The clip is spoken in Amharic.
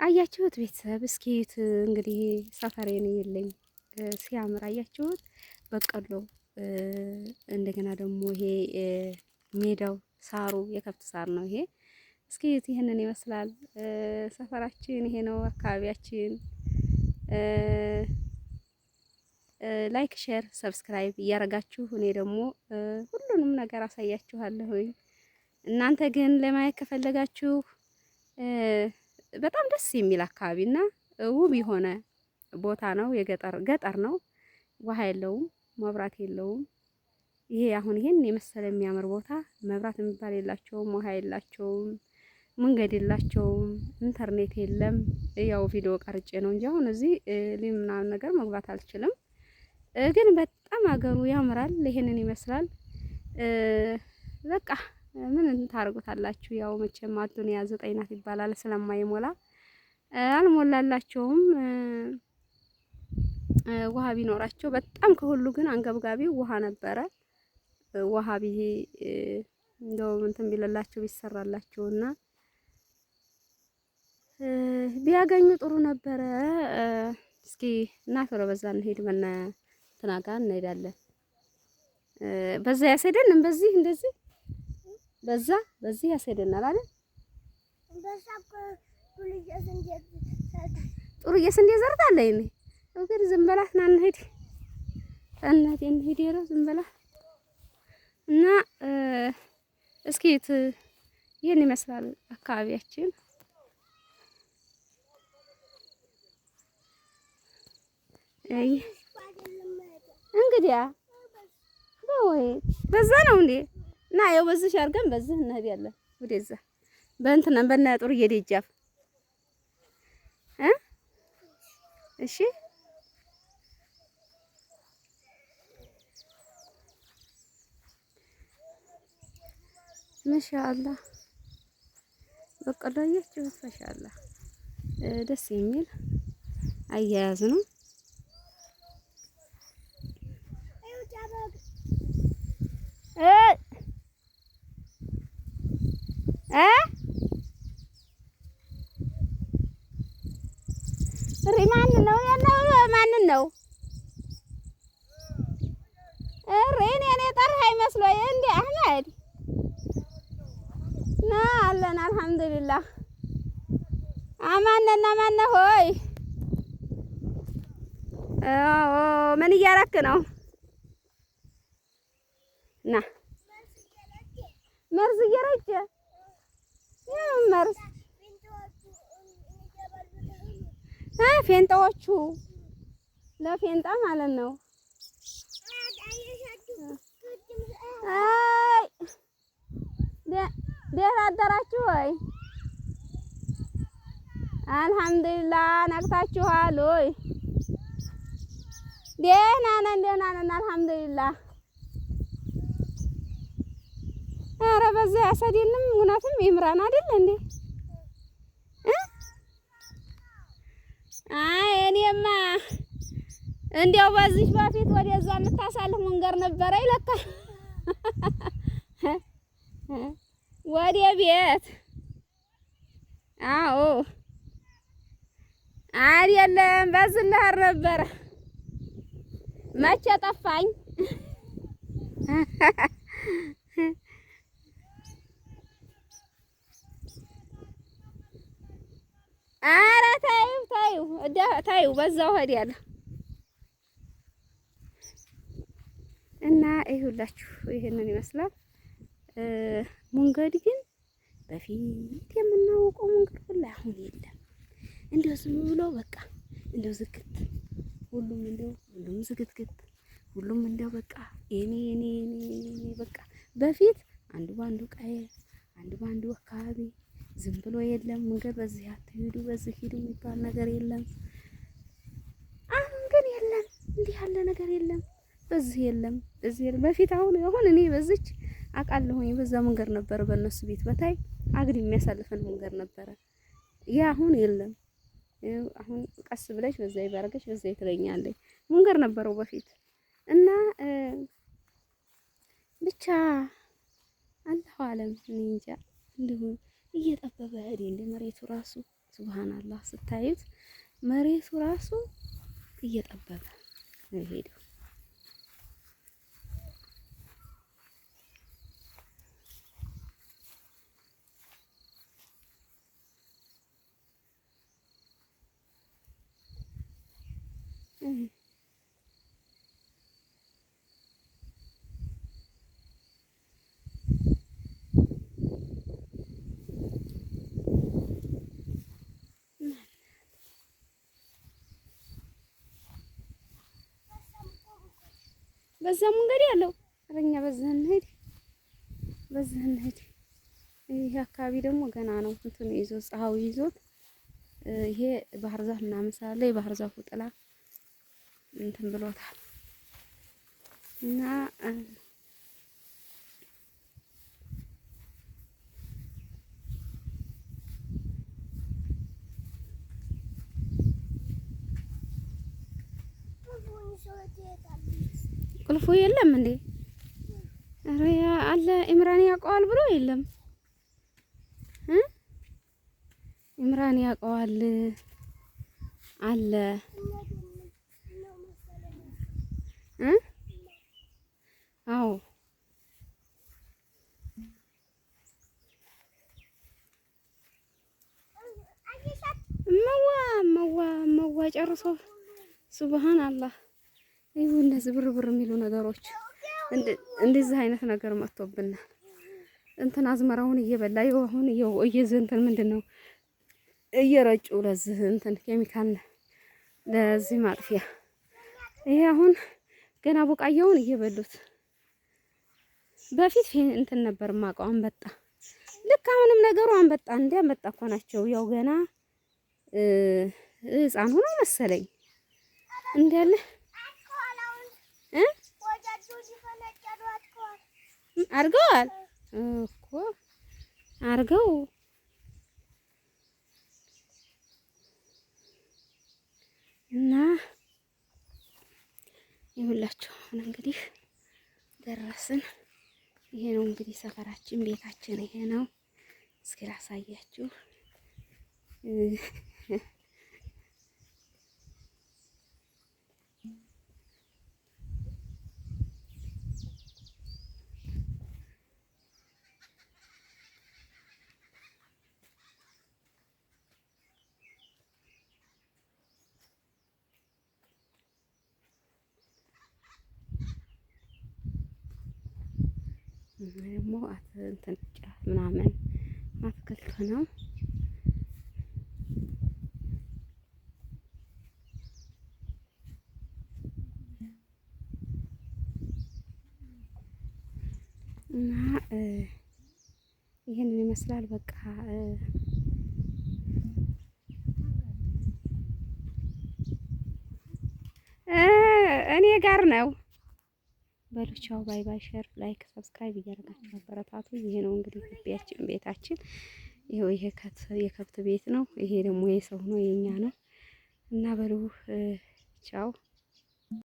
አያችሁት ቤተሰብ እስኪት እንግዲህ ሰፈሬን የለኝ ሲያምር አያችሁት። በቀሎ እንደገና ደግሞ ይሄ ሜዳው ሳሩ የከብት ሳር ነው። ይሄ እስኪት ይሄንን ይመስላል ሰፈራችን። ይሄ ነው አካባቢያችን። ላይክ ሼር ሰብስክራይብ እያረጋችሁ እኔ ደግሞ ሁሉንም ነገር አሳያችኋለሁኝ። እናንተ ግን ለማየት ከፈለጋችሁ በጣም ደስ የሚል አካባቢና ውብ የሆነ ቦታ ነው። ገጠር ነው። ውሃ የለውም፣ መብራት የለውም። ይሄ አሁን ይሄን የመሰለ የሚያምር ቦታ መብራት የሚባል የላቸውም፣ ውሃ የላቸውም፣ መንገድ የላቸውም፣ ኢንተርኔት የለም። ያው ቪዲዮ ቀርጬ ነው እንጂ አሁን እዚህ ምናምን ነገር መግባት አልችልም። ግን በጣም አገሩ ያምራል። ይሄንን ይመስላል። በቃ ምን ታርጉታላችሁ? ያው መቼም አዱንያ 9 ናት ይባላል ስለማይሞላ አልሞላላቸውም። ውሃ ቢኖራቸው በጣም ከሁሉ ግን አንገብጋቢው ውሃ ነበረ። ውሃ ቢሄ እንደው እንትን ቢለላቸው ቢሰራላቸውና ቢያገኙ ጥሩ ነበረ። እስኪ እናፈረ በዛ እንሄድ መና ተናጋ እንሄዳለን። በዛ ያሰደን በዚህ እንደዚህ በዚህ ያሰደናል አይደል? ጥሩ የስንዴ ዘርታለህ ይሄ ነገር ዝም በላት ና እንሂድ። እናቴ እንሂድ ይረው ዝም በላት እና እስኪት ይሄን ይመስላል አካባቢያችን። እንግዲያ ወይ በዛ ነው እንዴ? እና ያው በዚህ አድርገን በዚህ እንሄዳለን ወደዛ በእንትና በእናጥሩ እየደጃፍ እሺ ማሻአላህ በቀሎ አያችሁ ማሻአላህ ደስ የሚል አያያዝ ነው። ሪማን ነው ያለው ማንን ነው ሬን የኔ ጠርሃይ መስሎኝ እንዴ አህመድ ና አለን አልሐምዱሊላህ አማንና ማን ሆይ ምን እያረክ ነው? ና መርዝ እየረጨ መርዝ ፌንጣዎቹ ለፌንጣ ማለት ነው። አይ ደህና አደራችሁ ወይ? አልሐምዱሊላህ ነቅታችኋል ወይ? ደህና ነን አልሐምዱሊላህ። ኧረ በዛ ያሰደንም እውነትም ይምራን አይደል እንዴ? አይ እኔማ እንዲያው በዚህ በፊት ወደዛ የምታሳልፍ መንገር ነበረ ይለካ ወደ ቤት። አዎ አይደለም በዚህ ልሄድ ነበረ መቼ ጠፋኝ። ኧረ ተይው በዛው ሄዳለሁ እና ይሁላችሁ ይሄንን ይመስላል። መንገድ ግን በፊት የምናውቀው መንገድ ሁሉ አሁን የለም። እንደው ዝም ብሎ በቃ እንደው ዝግት ሁሉም ዝግትግት ሁሉም እንደው በቃ እኔ በቃ በፊት አንዱ ባንዱ ቀየ አንዱ ባንዱ አካባቢ ዝም ብሎ የለም መንገድ በዚህ አትሄዱ በዚህ ሂዱ የሚባል ነገር የለም። አሁን ግን የለም እንዲህ ያለ ነገር የለም። በዚህ የለም እዚህ በፊት አሁን እኔ በዚች አውቃለሁኝ በዛ መንገድ ነበር በእነሱ ቤት በታይ አግድ የሚያሳልፈን መንገድ ነበረ። ያ አሁን የለም። አሁን ቀስ ብለሽ በዛ ይባረገሽ በዛ ይትለኛለሽ መንገድ ነበረው በፊት እና ብቻ አላሁ አለም እንጃ እንዲሁ እየጠበበ ሄደ እንደ መሬቱ ራሱ ሱብሃንአላህ ስታዩት መሬቱ ራሱ እየጠበበ ነው የሄደው። በዛ መንገድ ያለው አረኛ በዛ እንሂድ፣ በዛ እንሂድ። ይሄ አካባቢ ደግሞ ገና ነው እንትኑ ይዞ ፀሐዩ ይዞት ይሄ ባህር ዛፍ ምናምን ስላለ የባህር ዛፉ ጥላ እንትን ብሎታል እና ቁልፉ የለም እንዴ? ኧረ አለ ኢምራን ያውቀዋል ብሎ የለም ኢምራን ያውቀዋል አለ አዎ መዋ ጨርሶ ሱብሃንአላህ። ይኸው እነዚህ ብር የሚሉ ነገሮች እንደዚህ አይነት ነገር መጥቶብናል። እንትን አዝመራውን እየበላ ይኸው አሁን ይኸው እንትን ምንድነው እየረጩ ለዚህ እንትን ኬሚካል ለዚህ ማጥፊያ ይሄ አሁን ገና ቡቃያውን እየበሉት። በፊት እንትን ነበር የማውቀው አንበጣ። ልክ አሁንም ነገሩ አንበጣ እንደ አንበጣ እኮ ናቸው። ያው ገና ህፃን ሆኖ መሰለኝ እንዳለ አርገዋል እኮ አርገው እና ይኸውላችሁ እንግዲህ ደረስን። ይሄ ነው እንግዲህ ሰፈራችን፣ ቤታችን ይሄ ነው። እስኪ ላሳያችሁ። ደግሞ እንትን ጫት ምናምን አትክልት ነው። እና ይሄንን ይመስላል። በቃ እኔ ጋር ነው። በሉቻው ባይ ባይ። ሼር፣ ላይክ፣ ሰብስክራይብ እያደረጋችሁ አበረታቱ። ይሄ ነው እንግዲህ ግቢያችን፣ ቤታችን። ይሄው ይሄ የከብት ቤት ነው። ይሄ ደግሞ የሰው ነው፣ የኛ ነው። እና በሉ ቻው።